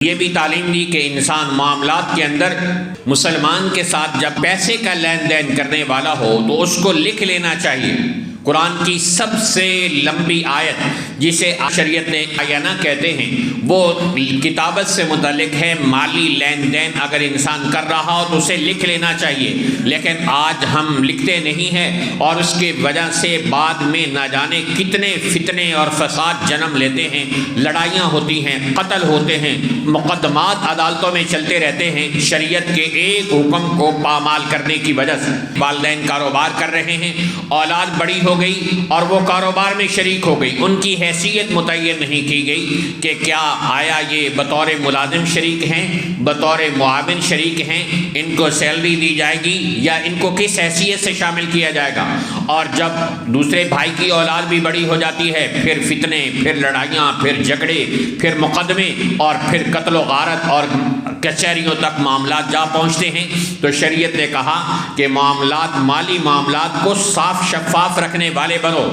یہ بھی تعلیم دی کہ انسان معاملات کے اندر مسلمان کے ساتھ جب پیسے کا لین دین کرنے والا ہو تو اس کو لکھ لینا چاہیے۔ قرآن کی سب سے لمبی آیت جسے شریعت نے آیانہ کہتے ہیں وہ کتابت سے متعلق ہے۔ مالی لین دین اگر انسان کر رہا ہو تو اسے لکھ لینا چاہیے، لیکن آج ہم لکھتے نہیں ہیں اور اس کی وجہ سے بعد میں نہ جانے کتنے فتنے اور فساد جنم لیتے ہیں، لڑائیاں ہوتی ہیں، قتل ہوتے ہیں، مقدمات عدالتوں میں چلتے رہتے ہیں شریعت کے ایک حکم کو پامال کرنے کی وجہ سے۔ والدین کاروبار کر رہے ہیں، اولاد بڑی ہو گئی اور وہ کاروبار میں شریک ہو گئی، ان کی حیثیت متعین نہیں کی گئی کہ کیا آیا یہ بطور ملازم شریک ہیں، بطور معاون شریک ہیں، ان کو سیلری دی جائے گی یا ان کو کس حیثیت سے شامل کیا جائے گا۔ اور جب دوسرے بھائی کی اولاد بھی بڑی ہو جاتی ہے، پھر فتنے، پھر لڑائیاں، پھر جھگڑے، پھر مقدمے اور پھر قتل و غارت اور کچہریوں تک معاملات جا پہنچتے ہیں۔ تو شریعت نے کہا کہ معاملات، مالی معاملات کو صاف شفاف رکھنے والے بنو۔